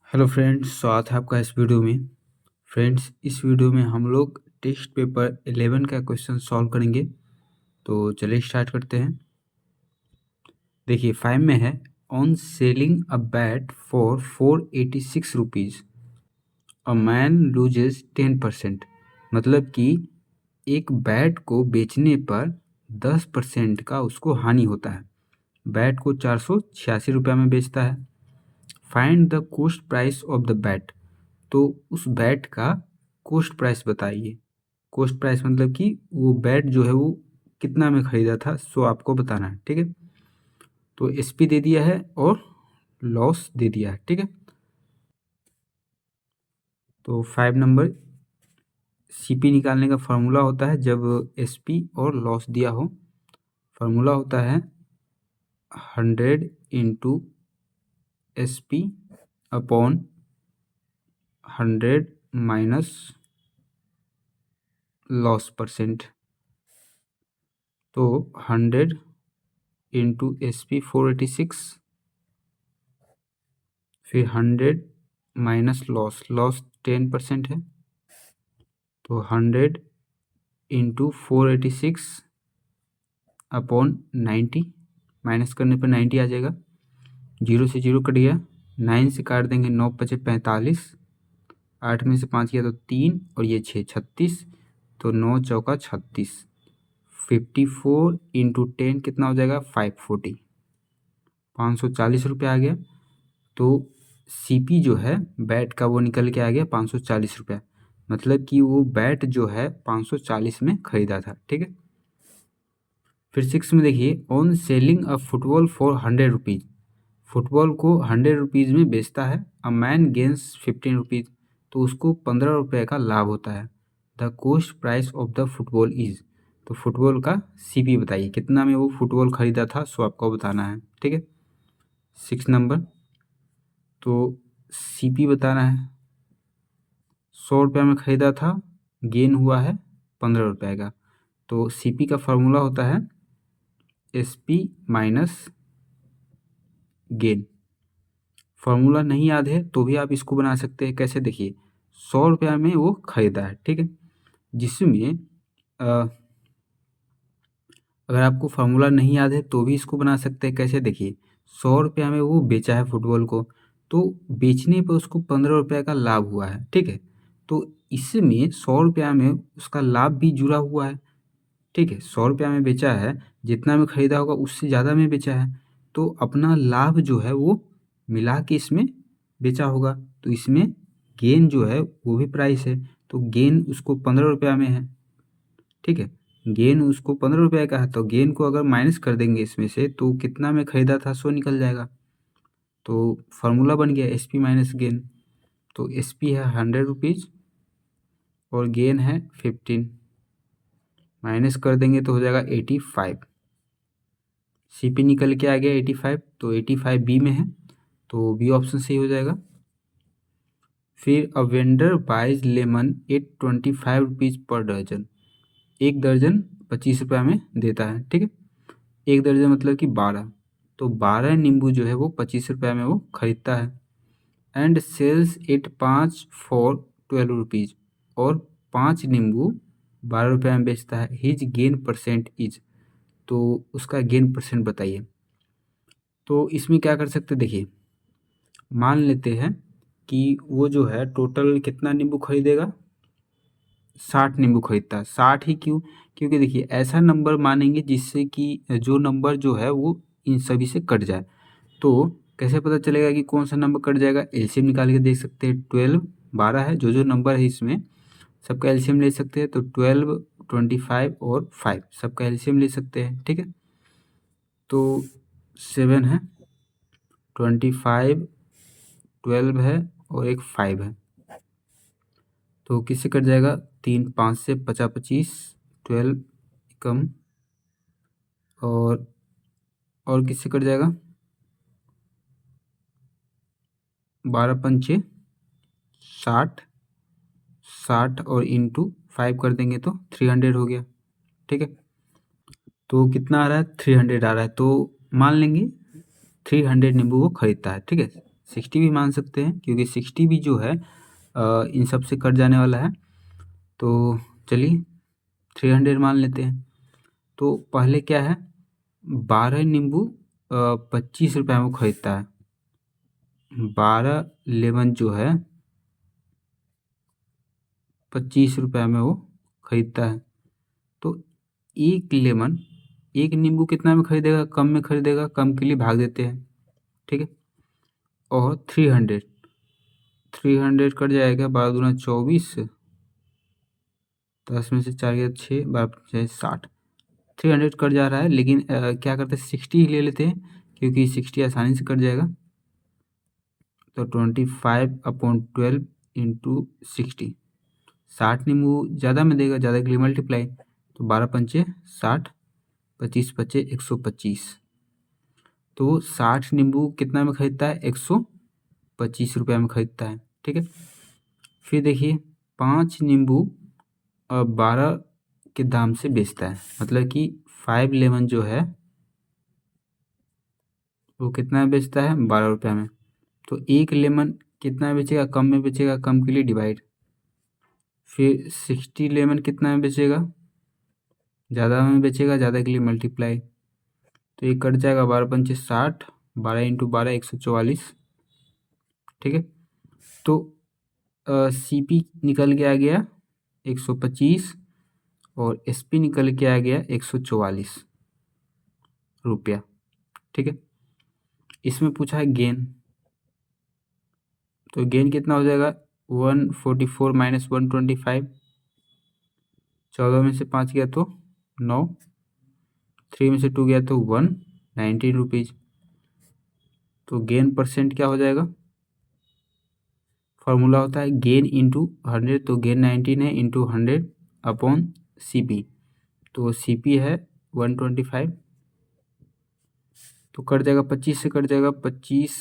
Hello friends, स्वागत है आपका इस वीडियो में। फ्रेंड्स, इस वीडियो में हम लोग टेस्ट पेपर 11 का क्वेश्चन सॉल्व करेंगे। तो चलिए स्टार्ट करते हैं। देखिए 5 में है, on selling a bat for 486 rupees a man loses 10%। मतलब कि एक बैट को बेचने पर 10% का उसको हानि होता है। बैट को 486 रुपये में बेचता है। Find the cost price of the bat. तो उस बैट का कॉस्ट प्राइस बताइए। कॉस्ट प्राइस मतलब कि वो बैट जो है वो कितना में ख़रीदा था, सो आपको बताना है। ठीक है, तो एसपी दे दिया है और लॉस दे दिया है। ठीक है, तो 5 नंबर सीपी निकालने का फार्मूला होता है जब एसपी और लॉस दिया हो। फार्मूला होता है 100 into SP upon 100 minus loss percent. तो 100 इंटू एसपी 486, फिर 100 माइनस लॉस 10% है। तो 100 इंटू 486 अपॉन 90, माइनस करने पर 90 आ जाएगा। 0 से 0 कट गया, 9 से काट देंगे, 9 पचे 45, 8 में से 5 किया तो 3 और ये 6 36, तो 9 चौका 36। 54 इंटू 10 कितना हो जाएगा 540, 540 रुपये आ गया। तो सीपी जो है बैट का वो निकल के आ गया 540 रुपया। मतलब कि वो बैट जो है 540 में ख़रीदा था। ठीक है, फिर 6 में देखिए, on selling a football for 100 rupees. Football को 100 रुपीज़ में बेचता है। अ मैन गेंस 15 रुपीज़, तो उसको 15 रुपये का लाभ होता है। The cost price of the football is. तो फुटबॉल का सीपी बताइए, कितना में वो फुटबॉल ख़रीदा था, सो आपको बताना है। ठीक है, 6 नंबर, तो सीपी बताना है। 100 रुपये में ख़रीदा था, गेन हुआ है 15 रुपये का। तो सीपी का फार्मूला होता है एसपी माइनस गेन। फार्मूला नहीं याद है तो भी आप इसको बना सकते हैं। कैसे, देखिए 100 रुपये में वो ख़रीदा है। ठीक है, जिसमें अगर आपको फार्मूला नहीं याद है तो भी इसको बना सकते हैं। कैसे, देखिए 100 रुपये में वो बेचा है फुटबॉल को, तो बेचने पर उसको 15 रुपये का लाभ हुआ है। ठीक है, तो इसमें 100 रुपये में उसका लाभ भी जुड़ा हुआ है। ठीक है, 100 रुपये में बेचा है, जितना में ख़रीदा होगा उससे ज़्यादा में बेचा है, तो अपना लाभ जो है वो मिला के इसमें बेचा होगा। तो इसमें गेन जो है वो भी प्राइस है, तो गेन उसको 15 रुपये में है। ठीक है, गेन उसको 15 रुपये का है, तो गेन को अगर माइनस कर देंगे इसमें से तो कितना में ख़रीदा था, 100 निकल जाएगा। तो फार्मूला बन गया एस पी माइनस गेन। तो एस पी है 100 रुपीज़ और गेन है 15, माइनस कर देंगे तो हो जाएगा 85। सीपी निकल के आ गया 85, तो 85 बी में है, तो बी ऑप्शन सही हो जाएगा। फिर a vendor buys lemon at 25 rupees per दर्जन। एक दर्जन 25 रुपये में देता है। ठीक है, एक दर्जन मतलब कि 12, तो 12 नींबू जो है वो 25 रुपये में वो खरीदता है। And sells at 5 for 12 rupees, और 5 नींबू 12 रुपये में बेचता है। His gain percent is. तो उसका गेन परसेंट बताइए। तो इसमें क्या कर सकते, देखिए मान लेते हैं कि वो जो है टोटल कितना नींबू खरीदेगा, 60 नींबू खरीदता है। 60 ही क्यों, क्योंकि देखिए ऐसा नंबर मानेंगे जिससे कि जो नंबर जो है वो इन सभी से कट जाए। तो कैसे पता चलेगा कि कौन सा नंबर कट जाएगा, एलसीएम निकाल के देख सकते हैं। 12 12 है, जो जो नंबर है इसमें सबका एलसीएम ले सकते हैं। तो 12 25 और 5 सबका एलसीएम ले सकते हैं। ठीक है, तो 7 है, 25 12 है और एक 5 है, तो किससे कट जाएगा, 3 5 से 50 25, 12 कम, और किससे कट जाएगा, 12 पंचे 60, 60 और इंटू 5 कर देंगे तो 300 हो गया। ठीक है, तो कितना आ रहा है, 300 आ रहा है। तो मान लेंगे 300 नींबू वो खरीदता है। ठीक है, 60 भी मान सकते हैं, क्योंकि 60 भी जो है इन सब से कट जाने वाला है। तो चलिए 300 मान लेते हैं। तो पहले क्या है, 12 नींबू 25 रुपये में खरीदता है। 12 लेमन जो है 25 रुपये में वो खरीदता है। तो एक लेमन, एक नींबू कितना में खरीदेगा, कम में खरीदेगा, कम के लिए भाग देते हैं, ठीक है। और 300 कट जाएगा, 12 दूना 24, 10 में से 4 गया 6, 12 60, 300 कट जा रहा है। लेकिन क्या करते हैं, 60 ही ले लेते हैं, क्योंकि 60 आसानी से कट जाएगा। तो 25/12 इंटू 60, 60 नींबू ज़्यादा में देगा, ज़्यादा के लिए मल्टीप्लाई। तो 12 पंचे 60, 25 पचे 125। तो 60 नींबू कितना में खरीदता है, 125 रुपये में खरीदता है, ठीक है। फिर देखिए 5 नींबू 12 के दाम से बेचता है, मतलब कि 5 लेमन जो है वो कितना में बेचता है, 12 रुपये में। तो एक लेमन कितना में बेचेगा, कम में बेचेगा, कम के लिए डिवाइड। फिर 60 लेमन कितना में बेचेगा, ज़्यादा में बेचेगा, ज़्यादा के लिए मल्टीप्लाई। तो ये कट जाएगा, 12 पंचे 60, 12 इंटू 12 144, ठीक है। तो CP निकल के आ गया 125 और SP निकल के आ गया 144 रुपया, ठीक है। इसमें पूछा है गेन, तो गेन कितना हो जाएगा, 144 माइनस 125, 14 में से 5 गया तो 9, 3 में से 2 गया तो 119 रुपीज़। तो गेन परसेंट क्या हो जाएगा, फॉर्मूला होता है गेन इंटू 100, तो गेन 19 है इंटू 100 अपॉन CP। तो CP है 125, तो कट जाएगा 25 से, कट जाएगा 25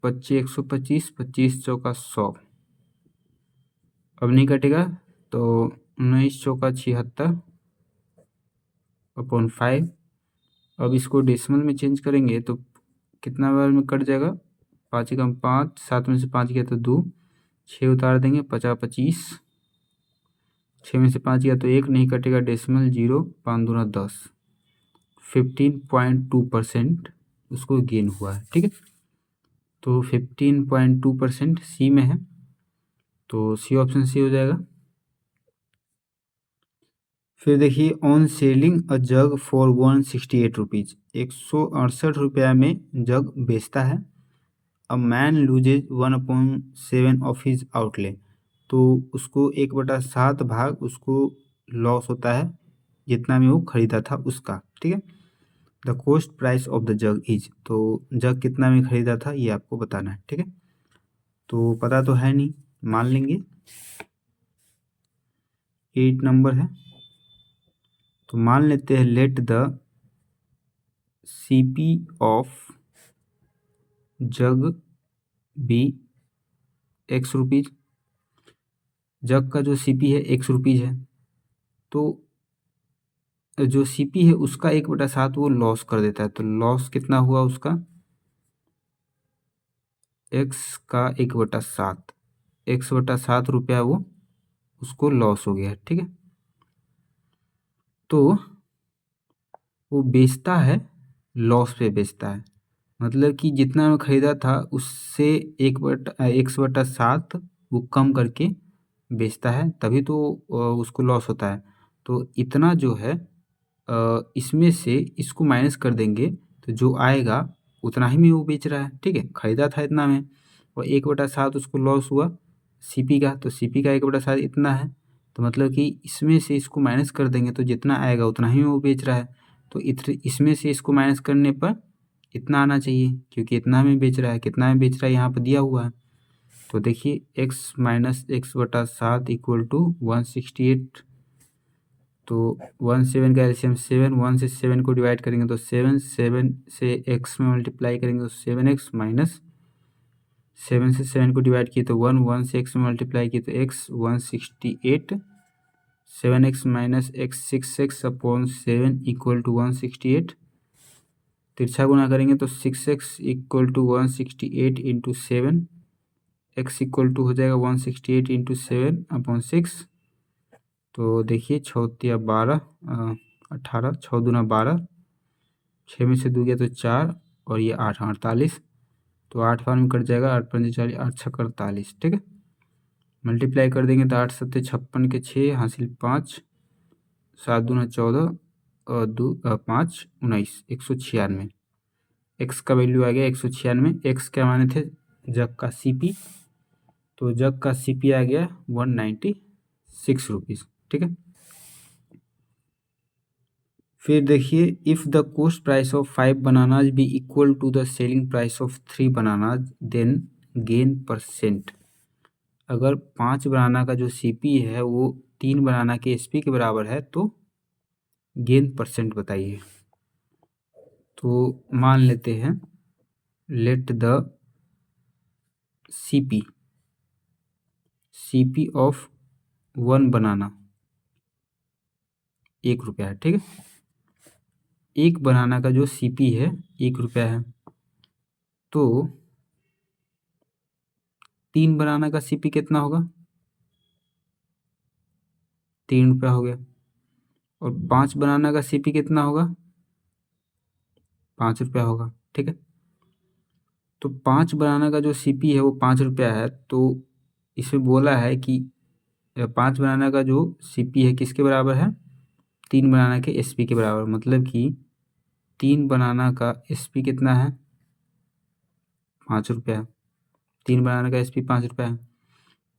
पच्चीस 125, 25 चौका 100, अब नहीं कटेगा। तो 19 चौका 76 अपॉन 5। अब इसको डेसिमल में चेंज करेंगे तो कितना बार में कट जाएगा, 5 कम 5, 7 में से 5 गया तो 2, 6 उतार देंगे, 50 25, 6 में से 5 गया तो 1 नहीं कटेगा, डेसिमल 0, 5 दूना 10, 15.2% उसको गेन हुआ है, ठीक है। तो 15.2% सी में है, तो सी ऑप्शन सी हो जाएगा। फिर देखिए on selling a jug for 168 rupees, 168 रुपया में जग बेचता है। A man loses 1/7 of his outlay, तो उसको 1/7 भाग उसको लॉस होता है जितना में वो खरीदा था उसका, ठीक है। The cost price of the jug is, तो जग कितना में खरीदा था ये आपको बताना है, ठीक है। तो पता तो है नहीं, मान लेंगे 8 नंबर है, तो मान लेते हैं let the CP of jug be ₹X। Jug का जो CP है ₹X है, तो जो CP है उसका 1/7 वो लॉस कर देता है। तो लॉस कितना हुआ उसका, X का 1/7, X/7 रुपया वो उसको लॉस हो गया, ठीक है। तो वो बेचता है, लॉस पे बेचता है, मतलब कि जितना में खरीदा था उससे 1/7 वो कम करके बेचता है, तभी तो उसको लॉस होता है। तो इतना जो है इसमें से इसको माइनस कर देंगे तो जो आएगा उतना ही में वो बेच रहा है, ठीक है। खरीदा था इतना में और 1/7 उसको लॉस हुआ CP का, तो CP का 1/7 इतना है, तो मतलब कि इसमें से इसको माइनस कर देंगे तो जितना आएगा उतना ही में वो बेच रहा है। तो इसमें से इसको माइनस करने पर इतना आना चाहिए, क्योंकि इतना में बेच रहा है, कितना में बेच रहा है यहाँ पर दिया हुआ है। तो देखिए x minus X/7 equal to 168, तो 17 का एलसीएम 7, 1 से 7 को डिवाइड करेंगे तो 7, 7 से x में मल्टीप्लाई करेंगे तो 7x माइनस 7 से 7 को डिवाइड किए तो 1, 1 से x में मल्टीप्लाई किए तो x 168, 7x minus x 6x upon 7 equal to 168। तिरछा गुना करेंगे तो 6x equal to 168 into 7, x equal to हो जाएगा 168 इंटू 7/6। तो देखिए 6×3 = 12, 18, 6×2 = 12, 6 में से 2 गया तो 4 और ये 8, 48। तो 8 बार में कट जाएगा, 8×5 = 40, 8×6 = 48। ठीक है, मल्टीप्लाई कर देंगे तो 8×7 = 56 के 6 हासिल 5, 7×2 = 14 और 5 = 19, 196। एक्स का वैल्यू आ गया 196। एक्स क्या माने थे, जग का सीपी, तो जग का सीपी आ गया 196 रुपीज़। ठीक है, फिर देखिए, if the cost price of 5 bananas be equal to the selling price of 3 bananas then gain %। अगर 5 बनाना का जो सीपी है वो 3 बनाना के एसपी के बराबर है तो गेन % बताइए। तो मान लेते हैं, लेट द सीपी ऑफ 1 बनाना 1 रुपया है। ठीक है, एक बनाना का जो सीपी है 1 रुपया है, तो 3 बनाना का सीपी कितना होगा, 3 रुपया हो गया। और 5 बनाना का सीपी कितना होगा, 5 रुपया होगा। ठीक है, तो 5 बनाना का जो सीपी है वो 5 रुपया है, तो इसमें बोला है कि 5 बनाना का जो सीपी है किसके बराबर है, 3 बनाना के एसपी के बराबर। मतलब कि 3 बनाना का एसपी कितना है, 5 रुपया। 3 बनाना का एसपी 5 रुपया है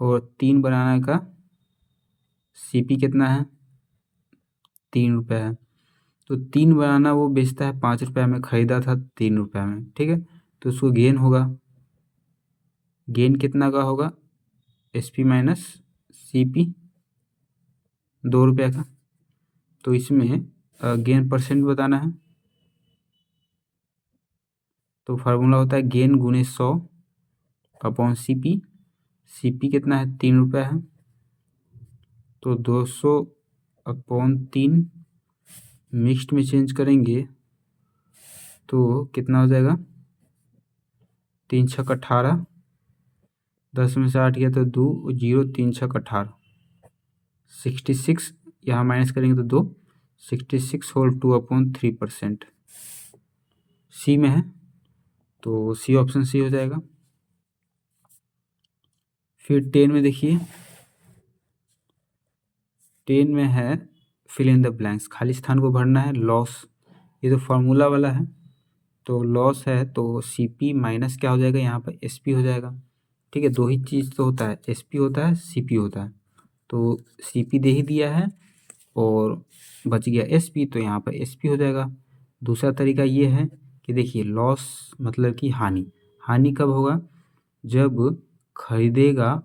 और 3 बनाना का सीपी कितना है, 3 रुपया है। तो 3 बनाना वो बेचता है 5 रुपया में, ख़रीदा था 3 रुपया में। ठीक है, तो उसको गेन होगा, गेन कितना का होगा, एसपी माइनस सीपी 2 रुपया का। तो इसमें गेन % बताना है, तो फार्मूला होता है गेन गुने 100/सीपी। सीपी कितना है, 3 रुपया है, तो 200/3 मिक्स्ड में चेंज करेंगे तो कितना हो जाएगा, 3×6 = 18, 10 में से 8 गया तो 2, 0, 3×6 = 18, 66। यहाँ माइनस करेंगे तो 2, 66 होल 2/3% सी में है, तो सी ऑप्शन सी हो जाएगा। फिर 10 में देखिए, 10 में है फिल इन द ब्लैंक्स, खाली स्थान को भरना है। लॉस, ये तो फार्मूला वाला है, तो लॉस है तो सीपी माइनस क्या हो जाएगा, यहाँ पर एसपी हो जाएगा। ठीक है, दो ही चीज़ तो होता है, एसपी होता है, सीपी होता है। तो सीपी दे ही दिया है और बच गया एसपी, तो यहाँ पर एसपी हो जाएगा। दूसरा तरीका ये है कि देखिए, लॉस मतलब कि हानि। हानि कब होगा, जब खरीदेगा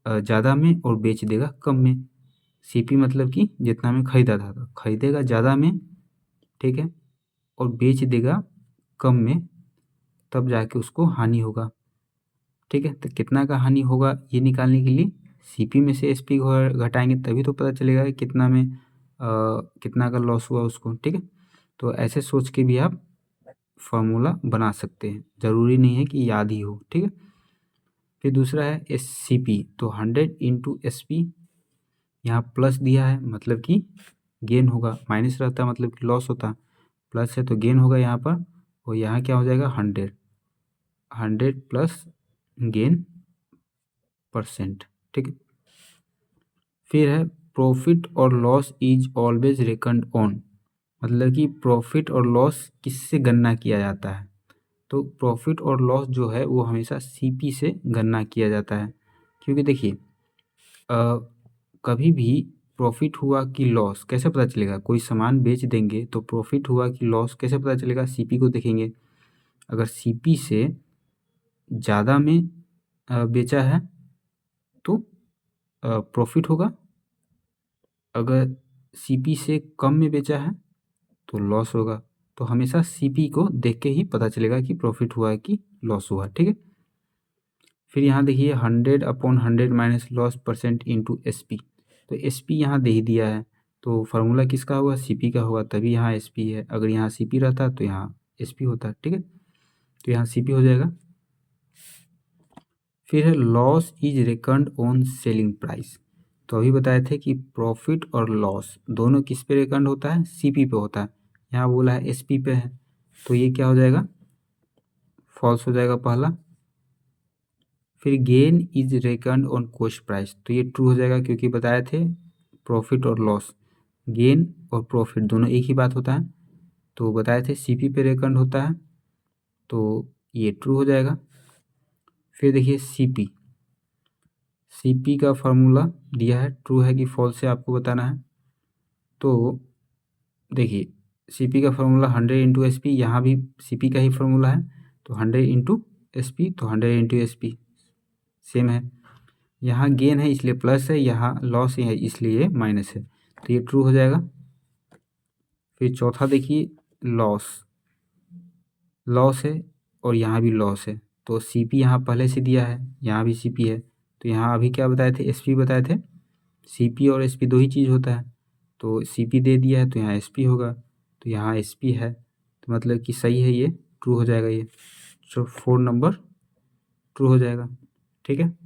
ज़्यादा में और बेच देगा कम में। सीपी मतलब कि जितना में खरीदा था, तो खरीदेगा ज़्यादा में, ठीक है, और बेच देगा कम में, तब जाके उसको हानि होगा। ठीक है, तो कितना का हानि होगा ये निकालने के लिए सीपी में से एसपी घटाएंगे, तभी तो पता चलेगा कि कितना में कितना का लॉस हुआ उसको। ठीक है, तो ऐसे सोच के भी आप फार्मूला बना सकते हैं, ज़रूरी नहीं है कि याद ही हो। ठीक है, फिर दूसरा है एस सी पी, तो 100 इंटू एस पी, यहाँ प्लस दिया है मतलब कि गेन होगा, माइनस रहता है मतलब कि लॉस होता है, प्लस है तो गेन होगा यहाँ पर, और यहाँ क्या हो जाएगा 100 प्लस गेन %। ठीक है, फिर है प्रॉफिट और लॉस इज ऑलवेज रेकन्ड ऑन, मतलब कि प्रॉफिट और लॉस किससे गणना किया जाता है, तो प्रॉफिट और लॉस जो है वो हमेशा सीपी से गणना किया जाता है। क्योंकि देखिए, कभी भी प्रॉफिट हुआ कि लॉस कैसे पता चलेगा, कोई सामान बेच देंगे तो प्रॉफिट हुआ कि लॉस कैसे पता चलेगा, सीपी को देखेंगे। अगर सीपी से ज़्यादा में बेचा है तो प्रॉफिट होगा, अगर सीपी से कम में बेचा है तो लॉस होगा। तो हमेशा सीपी को देख के ही पता चलेगा कि प्रॉफिट हुआ है कि लॉस हुआ। ठीक है, फिर यहाँ देखिए 100/100 minus loss % into S P, तो एस पी यहाँ दे ही दिया है, तो फार्मूला किसका होगा, सीपी का होगा, तभी यहाँ एसपी है। अगर यहाँ सीपी रहता तो यहाँ SP होता है, ठीक है। तो यहाँ CP हो जाएगा। फिर है loss is reckoned on selling price. तो अभी बताए थे कि प्रॉफिट और लॉस दोनों किस पे रेकन्ड होता है, CP पे होता है। यहाँ बोला है SP पे है, तो ये क्या हो जाएगा, फॉल्स हो जाएगा पहला। फिर gain is reckoned on cost price, तो ये ट्रू हो जाएगा क्योंकि बताए थे प्रॉफिट और लॉस, गेन और प्रॉफिट दोनों एक ही बात होता है। तो बताए थे CP पे रेकन्ड होता है, तो ये ट्रू हो जाएगा। फिर देखिए CP का फॉर्मूला दिया है, ट्रू है कि फॉल्स है आपको बताना है। तो देखिए CP का फॉर्मूला 100 इंटू SP, यहाँ भी CP का ही फॉर्मूला है, तो 100 इंटू SP, तो 100 इंटू SP सेम है। यहाँ गेन है इसलिए प्लस है, यहाँ लॉस है इसलिए माइनस है, तो ये ट्रू हो जाएगा। फिर चौथा देखिए लॉस है और यहाँ भी लॉस है, तो CP यहाँ पहले से दिया है, यहाँ भी CP है, तो यहाँ अभी क्या बताए थे, SP बताए थे। CP और SP दो ही चीज़ होता है, तो CP दे दिया है तो यहाँ SP होगा, तो यहाँ SP है, तो मतलब कि सही है, ये ट्रू हो जाएगा। ये 4 नंबर ट्रू हो जाएगा, ठीक है।